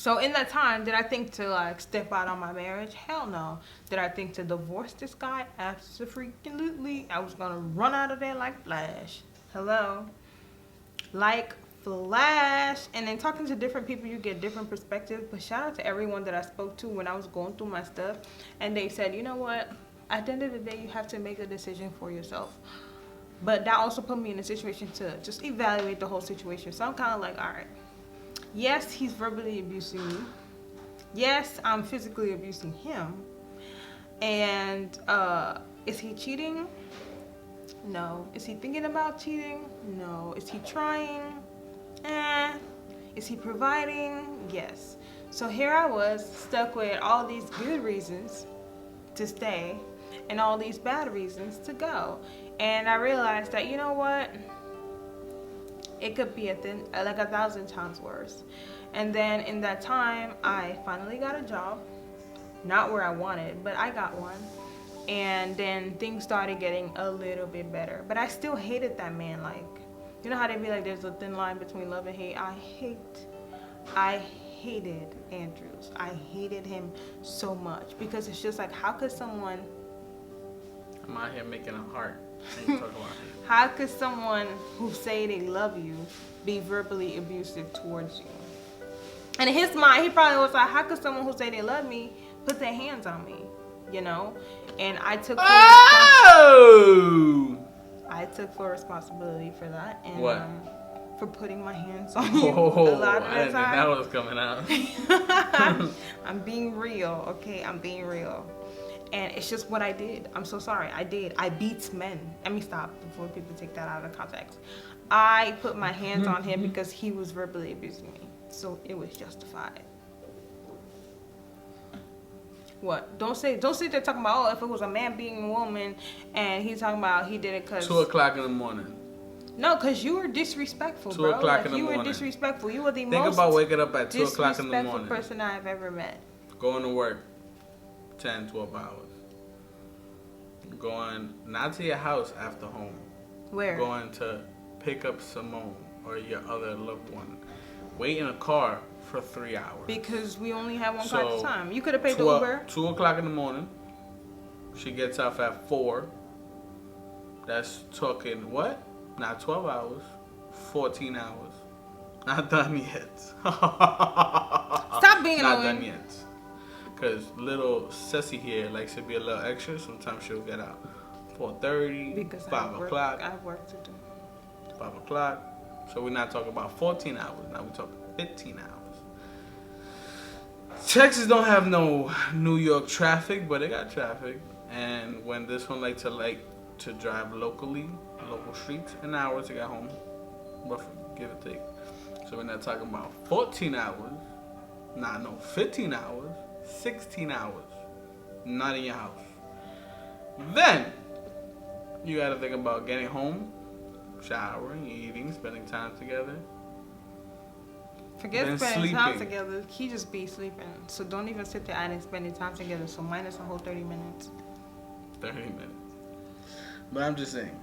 So in that time, did I think to like step out on my marriage? Hell no. Did I think to divorce this guy? Absolutely. I was gonna run out of there like Flash. Hello. Like Flash. And then talking to different people, you get different perspectives. But shout out to everyone that I spoke to when I was going through my stuff. And they said, you know what? At the end of the day, you have to make a decision for yourself. But that also put me in a situation to just evaluate the whole situation. So I'm kind of like, all right. Yes, he's verbally abusing me. Yes, I'm physically abusing him. And is he cheating? No. Is he thinking about cheating? No. Is he trying? Is he providing? Yes. So here I was stuck with all these good reasons to stay and all these bad reasons to go. And I realized that, you know what? It could be like 1,000 times worse. And then in that time, I finally got a job. Not where I wanted, but I got one. And then things started getting a little bit better. But I still hated that man. Like, you know how they be like, there's a thin line between love and hate? I hated Andrews. I hated him so much. Because it's just like, how could someone... I'm out here making a heart. And you talk about hate. How could someone who say they love you be verbally abusive towards you? And in his mind, he probably was like, how could someone who say they love me put their hands on me? You know? And I took full responsibility for that. And, what? For putting my hands on you a lot of the I didn't think time. that was coming out. I'm being real, okay? I'm being real. And it's just what I did. I'm so sorry. I did. I beat men. Let me stop before people take that out of context. I put my hands on him because he was verbally abusing me. So it was justified. What? Don't sit there talking about, oh, if it was a man being a woman and he's talking about he did it because... 2 o'clock in the morning. No, because you were disrespectful, 2 bro. o'clock in the you morning. were disrespectful. You were the Think most about waking up at 2 o'clock in the disrespectful morning. person I've ever met. Going to work 10, 12 hours. Going, not to your house after home. Where? Going to pick up Simone or your other loved one. Wait in a car for 3 hours. Because we only have one car at a time. You could have paid the Uber. 2 o'clock in the morning. She gets off at 4. That's talking what? Not 12 hours. 14 hours. Not done yet. Stop being Not annoying. done yet. Because little Ceci here likes to be a little extra. Sometimes she'll get out 4:30, Because 5 o'clock. I have work to do. 5 o'clock. So we're not talking about 14 hours. Now we're talking 15 hours. Texas don't have no New York traffic, but they got traffic. And when this one like to drive locally, local streets, an hour to get home, roughly, give or take. So we're not talking about 14 hours. Nah, no, 15 hours, 16 hours, not in your house. Then you got to think about getting home, showering, eating, spending time together. Forget Then spending time sleeping. together. He just be sleeping. So don't even sit there and spending time together. So minus a whole 30 minutes. 30 minutes. But I'm just saying.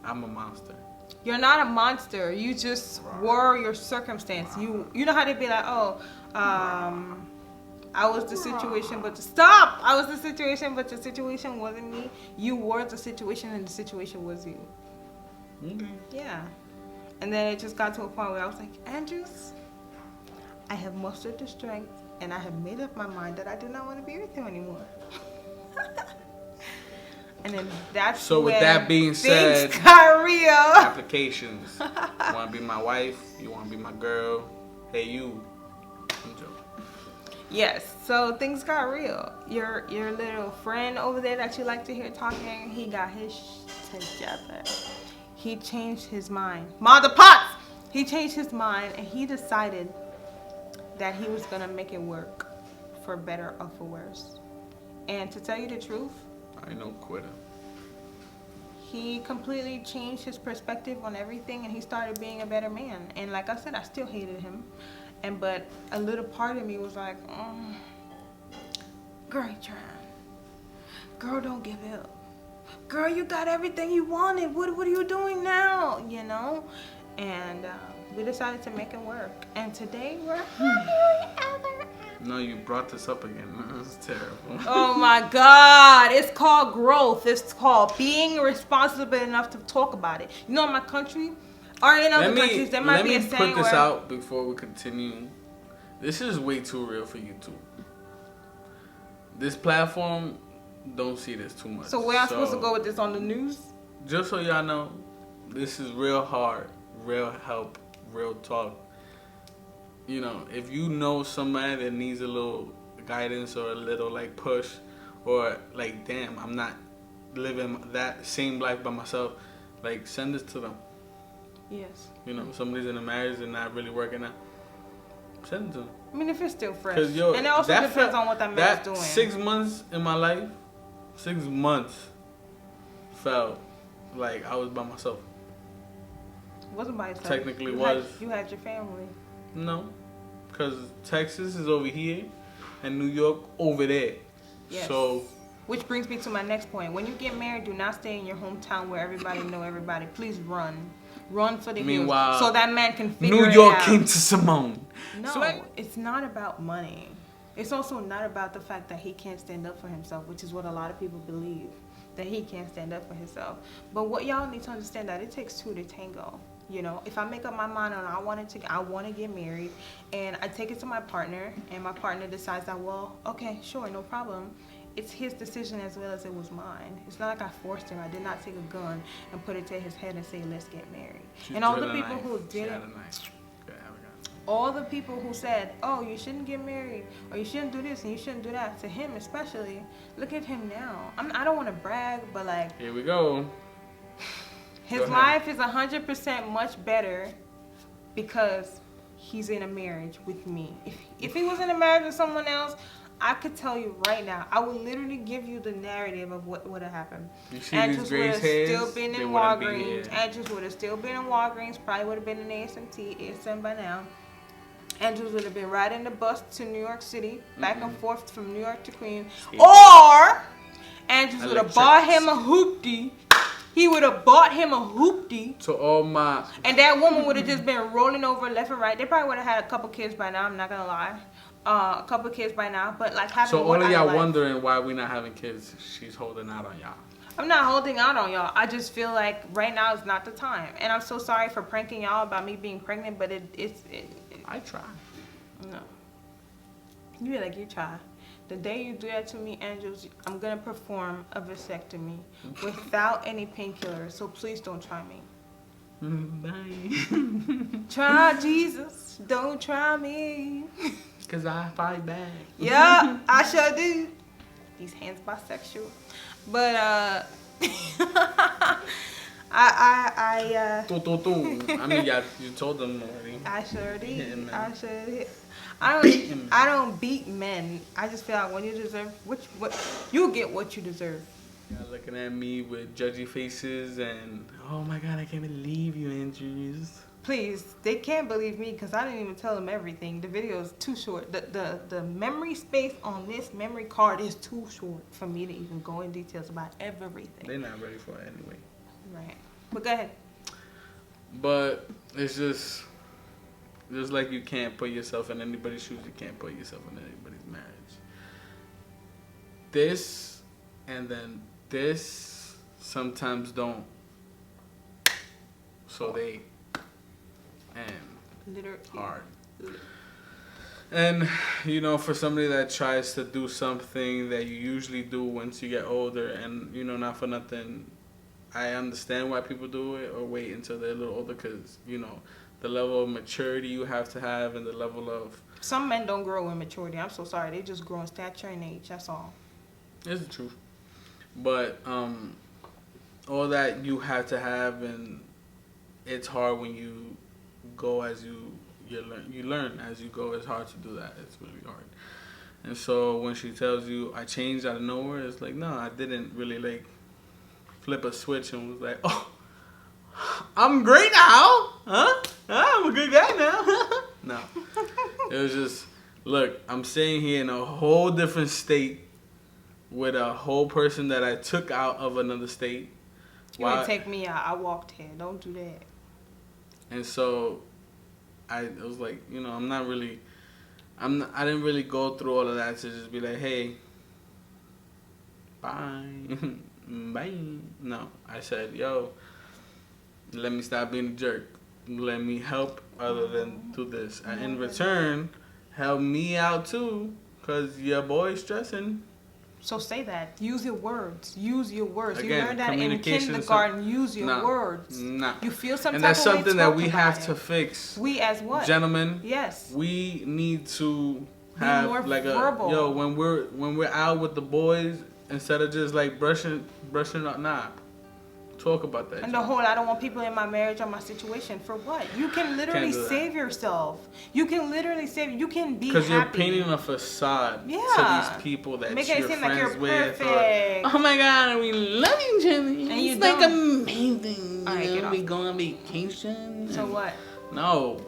I'm a monster. You're not a monster. You just were your circumstance. You know how they be like, oh, I was the situation, but stop! I was the situation, but the situation wasn't me. You were the situation, and the situation was you. Okay. Yeah. And then it just got to a point where I was like, Andrews, I have mustered the strength, and I have made up my mind that I do not want to be with you anymore. And then that's So with when that being said, things got real. applications. You want to be my wife? You want to be my girl? Hey, you. I'm joking. Yes, so things got real. Your little friend over there that you like to hear talking, he got his together. He changed his mind. Mother Potts! He changed his mind and he decided that he was going to make it work for better or for worse. And to tell you the truth, I ain't no quitter. he completely changed his perspective on everything and he started being a better man. And like I said, I still hated him. But a little part of me was like, girl, you trying. Girl, don't give up. Girl, you got everything you wanted. What are you doing now? You know? And we decided to make it work. And today we're happily ever. No, you brought this up again. This is terrible. Oh my God. It's called growth. It's called being responsible enough to talk about it. You know, in my country, or in other countries, there might be a saying Let me put this where, out before we continue. This is way too real for YouTube. This platform, don't see this too much. So where I'm supposed to go with this, on the news? Just so y'all know, this is real hard, real help, real talk. You know, if you know somebody that needs a little guidance or a little like push, or like, damn, I'm not living that same life by myself, like, send this to them. Yes. You know, somebody's in a marriage and not really working out. Send it to them. I mean, if it's still fresh. Cause, yo, and it also depends on what that man's doing. 6 months in my life, 6 months felt like I was by myself. It wasn't by yourself. Technically You had your family. No, because Texas is over here and New York over there. Yes. So, which brings me to my next point. When you get married, do not stay in your hometown where everybody know everybody. Please run. Run for the hills so that man can figure it out. New York came to Simone. No, it's not about money. It's also not about the fact that he can't stand up for himself, which is what a lot of people believe, that he can't stand up for himself. But what y'all need to understand, that it takes two to tango. You know, if I make up my mind on I want to get married, and I take it to my partner, and my partner decides that, well, okay, sure, no problem. It's his decision as well as it was mine. It's not like I forced him. I did not take a gun and put it to his head and say, let's get married. And all the people who didn't, all the people who said, oh, you shouldn't get married, or you shouldn't do this and you shouldn't do that, to him especially, look at him now. I don't want to brag, but like, here we go. His life is 100% much better because he's in a marriage with me. If he was in a marriage with someone else, I could tell you right now, I would literally give you the narrative of what would have happened. Andrews would have still been in Walgreens. Andrews would have still been in Walgreens. Probably would have been in ASM by now. Andrews would have been riding the bus to New York City, back and forth from New York to Queens. Or Andrews would have bought him a hoopty. He would have bought him a hoopty. To all my... And that woman would have just been rolling over left and right. They probably would have had a couple kids by now, I'm not going to lie. A couple kids by now, but like having so all of y'all wondering why we not having kids, she's holding out on y'all. I'm not holding out on y'all. I just feel like right now is not the time. And I'm so sorry for pranking y'all about me being pregnant, but it's I try. No. You be like, you try. The day you do that to me, Angels, I'm going to perform a vasectomy without any painkillers. So please don't try me. Bye. Try Jesus. Don't try me. Because I fight back. Yeah, I sure do. These hands bisexual. But, I mean, yeah, you told them already. I sure did. I sure did. I don't beat men. I just feel like when you deserve what you get what you deserve. Y'all looking at me with judgy faces and, oh my God, I can't believe you, Andrews. Please, they can't believe me because I didn't even tell them everything. The video is too short. The memory space on this memory card is too short for me to even go in details about everything. They're not ready for it anyway. Right. But go ahead. But it's just like you can't put yourself in anybody's shoes. You can't put yourself in anybody's marriage. This and then this sometimes don't. So they... And literally hard. And, you know, for somebody that tries to do something that you usually do once you get older, and, you know, not for nothing, I understand why people do it or wait until they're a little older because, you know, the level of maturity you have to have and the level of... Some men don't grow in maturity. I'm so sorry. They just grow in stature and age. That's all. It's the truth. But all that you have to have, and it's hard when you go as you learn as you go. It's hard to do that. It's really hard. And so when she tells you I changed out of nowhere, it's like, no, I didn't really like flip a switch and was like, oh, I'm great now, huh? I'm a good guy now. No, it was just, look, I'm staying here in a whole different state with a whole person that I took out of another state. You didn't take me out. I walked here. Don't do that. And so I was like, you know, I didn't really go through all of that to just be like, hey, bye, bye. No, I said, yo, let me stop being a jerk. Let me help other than do this. And in return, help me out too, because your boy's stressing. So say that. Use your words. Use your words. Again, you learned that in communication, kindergarten. Use your nah, words. Nah. You feel some and type that's of way, something that talk we about have it. to fix. We as what? Gentlemen. Yes. We need to Be have more like verbal. a when we're out with the boys, instead of just like brushing up, nah. Talk about that. And the whole, I don't want people in my marriage or my situation. For what? You can literally save yourself. You can literally save. You can be happy. Because you're painting a facade to these people that Make you're it seem friends like you're with. perfect. Or, oh my God, we love each other. And it's like amazing. All right, get off. We go on vacation. So what? No.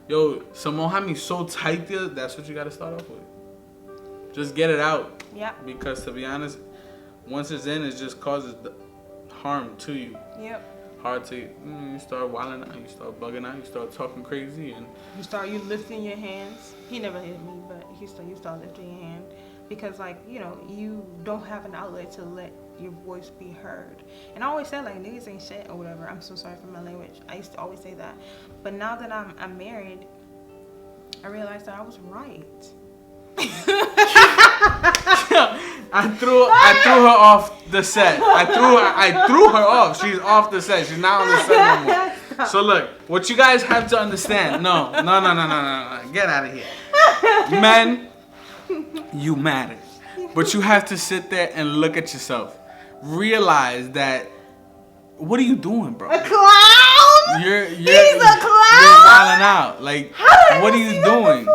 Yo, Simone had me so tight there. That's what you got to start off with. Just get it out. Yeah. Because to be honest, once it's in, it just causes harm to you. Yep. Hard to you start wilding out, you start bugging out, you start talking crazy, and you lifting your hands. He never hit me, but you start lifting your hand because, like, you know, you don't have an outlet to let your voice be heard. And I always said, like, niggas ain't shit or whatever. I'm so sorry for my language. I used to always say that, but now that I'm married, I realized that I was right. I threw her off the set. I threw her off. She's off the set. She's not on the set no more. So look, what you guys have to understand. No. Get out of here. Men, you matter. But you have to sit there and look at yourself. Realize that, what are you doing, bro? A clown? He's a clown? You're wilding out. Like, what are you doing?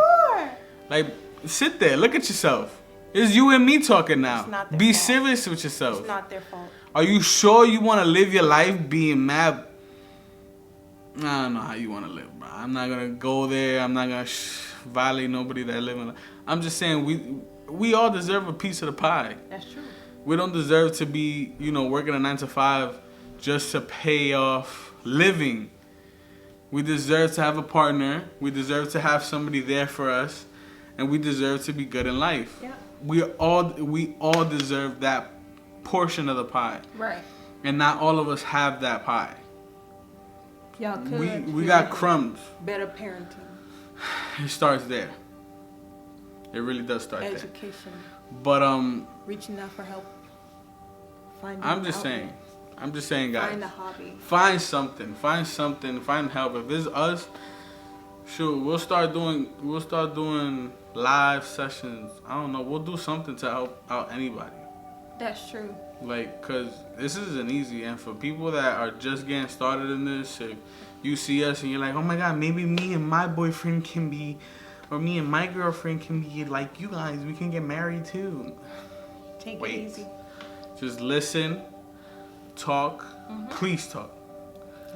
Like, sit there, look at yourself. It's you and me talking now. Be serious with yourself. It's not their fault. Are you sure you want to live your life being mad? I don't know how you want to live, bro. I'm not going to go there. I'm not going to violate nobody that live in life. I'm just saying we all deserve a piece of the pie. That's true. We don't deserve to be, working a 9 to 5 just to pay off living. We deserve to have a partner. We deserve to have somebody there for us. And we deserve to be good in life. Yeah. We all deserve that portion of the pie. Right. And not all of us have that pie. Y'all could. We got crumbs. Better parenting. It starts there. It really does start there. Education. But reaching out for help. I'm just saying, guys. Find a hobby. Find something. Find help. If it's us, shoot, we'll start doing live sessions. I don't know. We'll do something to help out anybody. That's true. Like, cause this isn't easy, and for people that are just getting started in this, if you see us and you're like, oh my God, maybe me and my boyfriend can be, or me and my girlfriend can be like you guys. We can get married too. Take it easy. Just listen, talk. Please talk.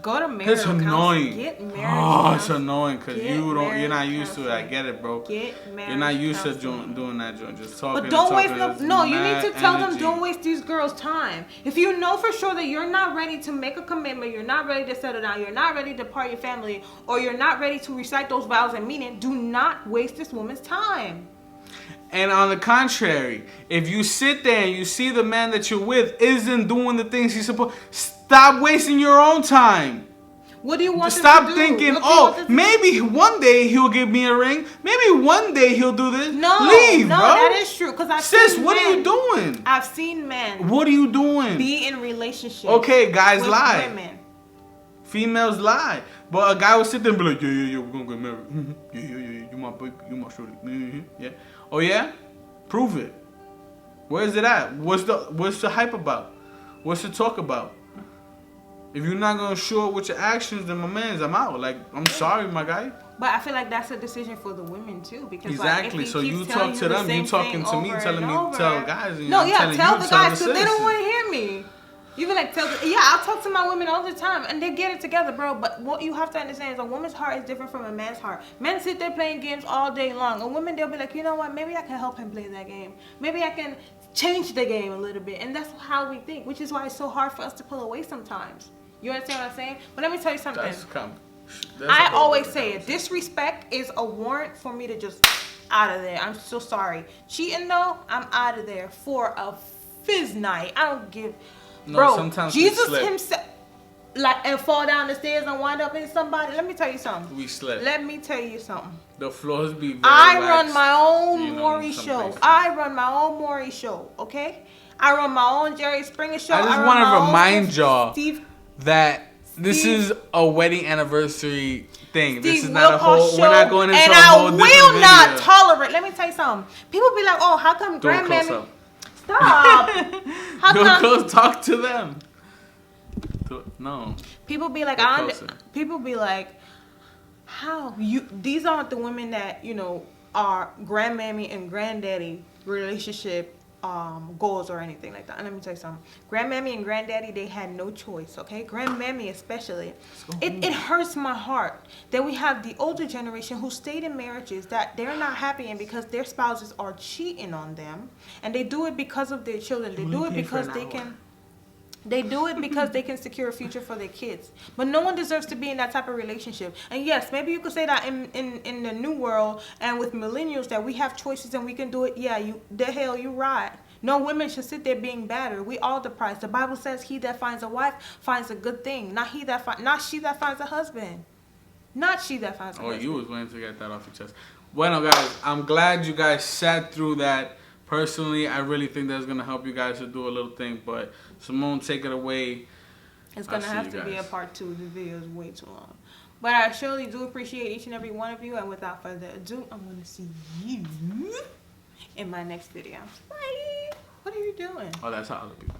Go to marriage. It's annoying. Get married. Oh, it's annoying because you're not used to it. I get it, bro. Get married. You're not used to doing that joint. Just talking. But don't waste you need to tell energy. them don't waste these girls' time. If you know for sure that you're not ready to make a commitment, you're not ready to settle down, you're not ready to part your family, or you're not ready to recite those vows and mean it, do not waste this woman's time. And on the contrary, if you sit there and you see the man that you're with isn't doing the things he's supposed, stop wasting your own time. What do you want Stop to do? thinking, maybe one day he'll give me a ring. Maybe one day he'll do this. Leave, bro. That is true. Sis, what are you doing? I've seen men. What are you doing? Be in relationships. Okay, guys with lie. Women. Females lie. But a guy will sit there and be like, yeah, we're gonna get married. Yeah, you my boy, you my shorty. Yeah. Oh yeah? Prove it. Where is it at? What's the hype about? What's the talk about? If you're not gonna show it with your actions, then my man's, I'm out. Like, I'm sorry, my guy. But I feel like that's a decision for the women too, because exactly. Like, so you talk to them, you talking to me, telling me tell guys. And tell the guys because they don't want to hear me. You be like, I'll talk to my women all the time, and they get it together, bro. But what you have to understand is a woman's heart is different from a man's heart. Men sit there playing games all day long. A woman, they'll be like, you know what? Maybe I can help him play that game. Maybe I can change the game a little bit, and that's how we think, which is why it's so hard for us to pull away sometimes. You understand what I'm saying? But let me tell you something. That's a I whole always other say it. conversation. Disrespect is a warrant for me to just out of there. I'm so sorry. Cheating though, I'm out of there for a fizz night. I don't give. No, Bro, sometimes we Jesus slip. himself, like, and fall down the stairs and wind up in somebody. Let me tell you something. We slip. Let me tell you something. The floors be very I lax, run my own you know, in Maury some show. places. I run my own Maury show. Okay. I run my own Jerry Springer show. I just run want my to own remind y'all Steve that this Steve- is a wedding anniversary thing. This Steve is not a Wilkos whole. show, We're not going into and a whole different I will video. not tolerate. Let me tell you something. People be like, "Oh, how come Do it close grandmammy?" up. Stop. How Go come close. Talk to them. No. people be like, Go closer. people be like, how you? These aren't the women that are grandmammy and granddaddy relationship goals or anything like that. And let me tell you something. Grandmammy and granddaddy, they had no choice, okay? Grandmammy especially. It hurts my heart that we have the older generation who stayed in marriages that they're not happy in because their spouses are cheating on them. And they do it because of their children. They do it because they can... They do it because they can secure a future for their kids. But no one deserves to be in that type of relationship. And yes, maybe you could say that in the new world and with millennials that we have choices and we can do it. Yeah, you're right. No women should sit there being battered. We all the price. The Bible says he that finds a wife finds a good thing. Not she that finds a husband. Not she that finds a husband. You was waiting to get that off your chest. Bueno, guys, I'm glad you guys sat through that. Personally, I really think that's going to help you guys to do a little thing. But Simone, take it away. It's going to have to be a part 2. The video is way too long. But I surely do appreciate each and every one of you. And without further ado, I'm going to see you in my next video. Bye. What are you doing? Oh, that's how other people.